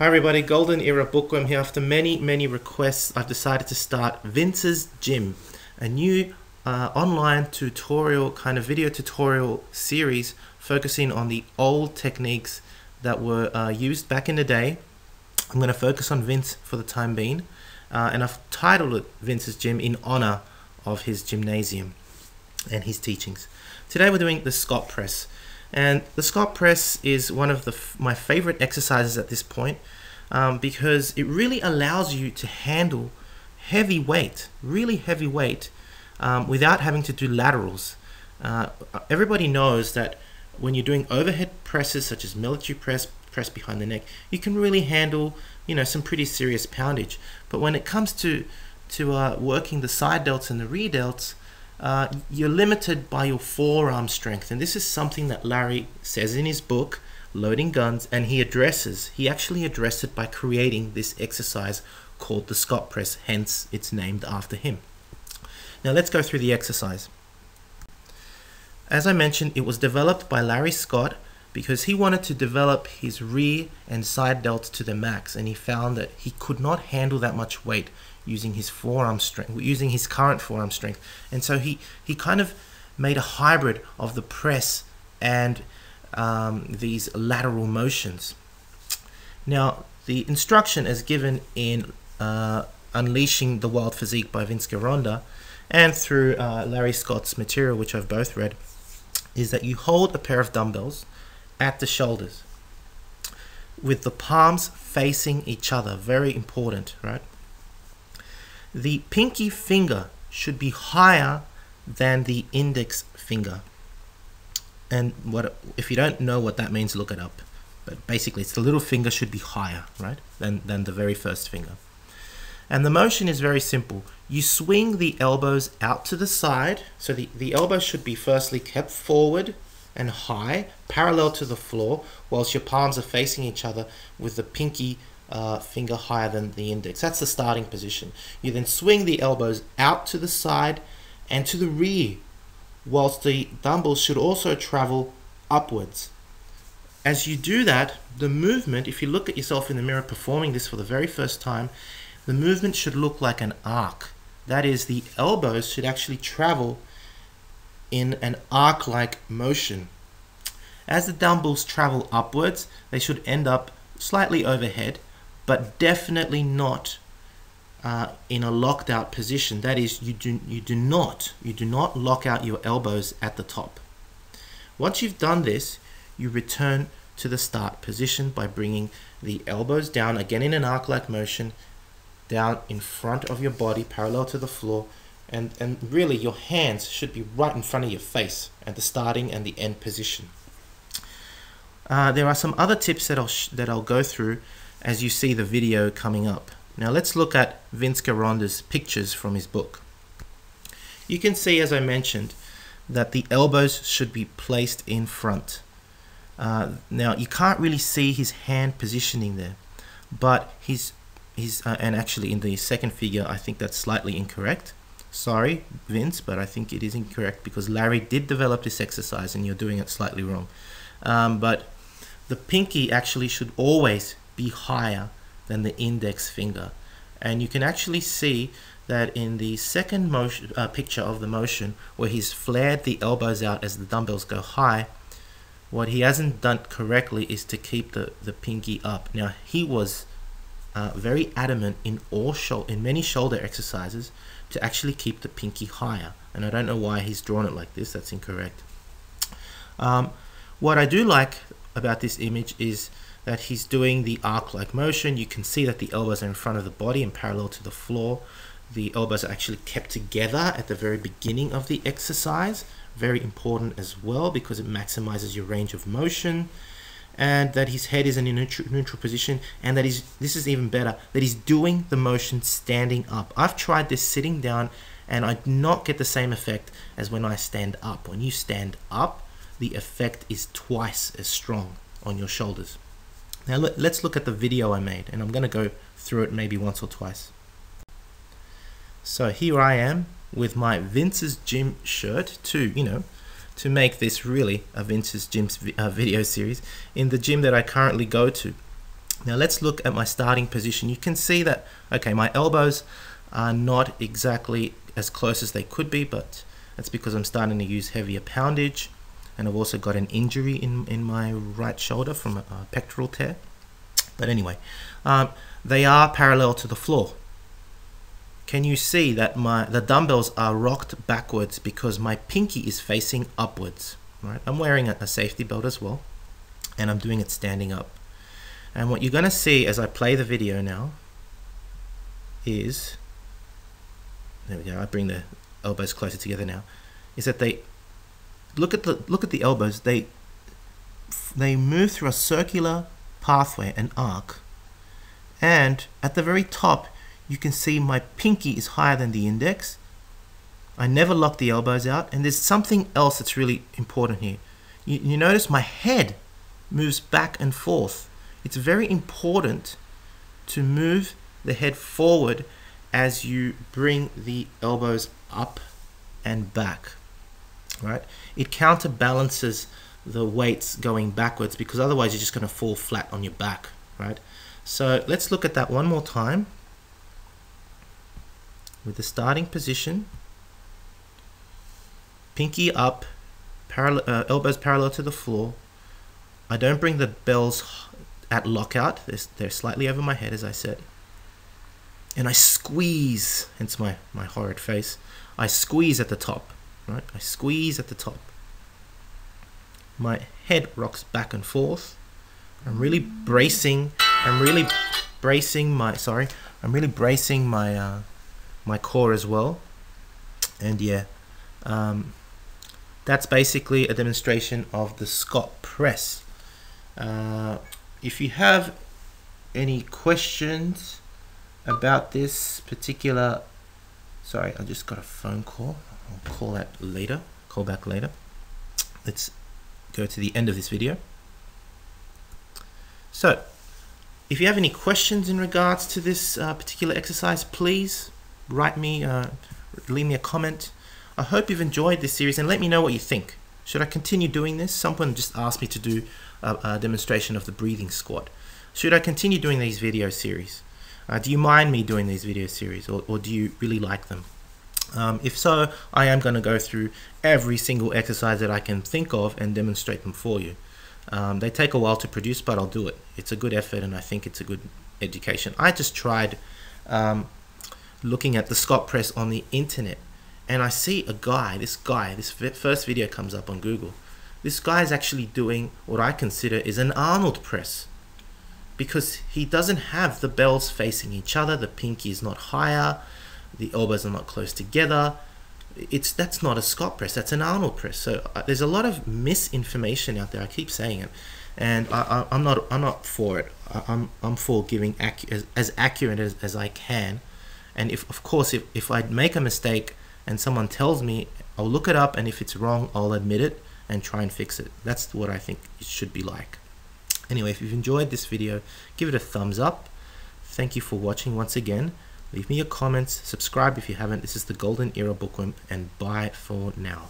Hi everybody, Golden Era Bookworm here. After many requests, I've decided to start Vince's Gym, a new online tutorial, kind of video tutorial series focusing on the old techniques that were used back in the day. I'm going to focus on Vince for the time being, and I've titled it Vince's Gym in honor of his gymnasium and his teachings. Today we're doing the Scott press. And the Scott press is one of my favorite exercises at this point because it really allows you to handle heavy weight, really heavy weight, without having to do laterals. Everybody knows that when you're doing overhead presses such as military press behind the neck, you can really handle, you know, some pretty serious poundage. But when it comes to working the side delts and the rear delts, you're limited by your forearm strength, and this is something that Larry says in his book Loading Guns, and he actually addressed it by creating this exercise called the Scott press, hence it's named after him. Now let's go through the exercise. As I mentioned, it was developed by Larry Scott because he wanted to develop his rear and side delts to the max, and he found that he could not handle that much weight using his forearm strength, using his current forearm strength. And so he kind of made a hybrid of the press and these lateral motions. Now the instruction as given in Unleashing the Wild Physique by Vince Gironda and through Larry Scott's material, which I've both read, is that you hold a pair of dumbbells at the shoulders with the palms facing each other. Very important, right? The pinky finger should be higher than the index finger. And if you don't know what that means, look it up. But basically, it's the little finger should be higher, right, than the very first finger. And the motion is very simple. You swing the elbows out to the side. So the elbows should be firstly kept forward and high, parallel to the floor, whilst your palms are facing each other with the pinky finger higher than the index. That's the starting position. You then swing the elbows out to the side and to the rear, whilst the dumbbells should also travel upwards. As you do that, the movement, if you look at yourself in the mirror performing this for the very first time, the movement should look like an arc. That is, the elbows should actually travel in an arc-like motion. As the dumbbells travel upwards, they should end up slightly overhead, but definitely not in a locked out position. That is, you do not lock out your elbows at the top. Once you've done this, you return to the start position by bringing the elbows down, again in an arc-like motion, down in front of your body, parallel to the floor, and really your hands should be right in front of your face at the starting and the end position. There are some other tips that I'll go through as you see the video coming up. Now let's look at Vince Gironda's pictures from his book. You can see, as I mentioned, that the elbows should be placed in front. Now you can't really see his hand positioning there, but and actually in the second figure I think that's slightly incorrect. Sorry Vince, but I think it is incorrect because Larry did develop this exercise and you're doing it slightly wrong. But the pinky actually should always be higher than the index finger, and you can actually see that in the second motion, picture of the motion where he's flared the elbows out as the dumbbells go high. What he hasn't done correctly is to keep the pinky up. Now he was very adamant in many shoulder exercises to actually keep the pinky higher, and I don't know why he's drawn it like this. That's incorrect. What I do like about this image is that he's doing the arc-like motion. You can see that the elbows are in front of the body and parallel to the floor. The elbows are actually kept together at the very beginning of the exercise. Very important as well because it maximizes your range of motion. And that his head is in a neutral position, and that this is even better, that he's doing the motion standing up. I've tried this sitting down and I do not get the same effect as when I stand up. When you stand up, the effect is twice as strong on your shoulders. Now let's look at the video I made, and I'm going to go through it maybe once or twice. So here I am with my Vince's Gym shirt to make this really a Vince's Gym video series in the gym that I currently go to. Now let's look at my starting position. You can see that, okay, my elbows are not exactly as close as they could be, but that's because I'm starting to use heavier poundage, and I've also got an injury in my right shoulder from a pectoral tear. But anyway, they are parallel to the floor. Can you see that the dumbbells are rocked backwards because my pinky is facing upwards, right? I'm wearing a safety belt as well, and I'm doing it standing up. And what you're going to see as I play the video now is, there we go, I bring the elbows closer together now, is that they look at the elbows, they move through a circular pathway, an arc, and at the very top you can see my pinky is higher than the index. I never lock the elbows out, and there's something else that's really important here. You notice my head moves back and forth. It's very important to move the head forward as you bring the elbows up and back, right? It counterbalances the weights going backwards, because otherwise you're just going to fall flat on your back, right? So let's look at that one more time with the starting position. Pinky up, elbows parallel to the floor. I don't bring the bells at lockout. They're slightly over my head, as I said. And I squeeze, hence my horrid face. I squeeze at the top, right? I squeeze at the top. My head rocks back and forth. I'm really bracing my core as well. And yeah, that's basically a demonstration of the Scott press. If you have any questions about this particular, sorry, I just got a phone call. I'll call back later. Let's go to the end of this video. So, if you have any questions in regards to this particular exercise, please write me, leave me a comment. I hope you've enjoyed this series, and let me know what you think. Should I continue doing this? Someone just asked me to do a demonstration of the breathing squat. Should I continue doing these video series? Do you mind me doing these video series, or do you really like them? If so, I am going to go through every single exercise that I can think of and demonstrate them for you. They take a while to produce, but I'll do it. It's a good effort, and I think it's a good education. I just tried looking at the Scott press on the internet, and I see a guy, this first video comes up on Google. This guy is actually doing what I consider is an Arnold press, because he doesn't have the bells facing each other, the pinky is not higher, the elbows are not close together. That's not a Scott press, that's an Arnold press. So there's a lot of misinformation out there. I keep saying it, and I'm not for it. I'm for giving as accurate as I can. And of course if I make a mistake and someone tells me, I'll look it up, and if it's wrong, I'll admit it and try and fix it. That's what I think it should be like. Anyway, if you've enjoyed this video, give it a thumbs up. Thank you for watching once again. Leave me your comments, subscribe if you haven't. This is the Golden Era Bookworm, and bye for now.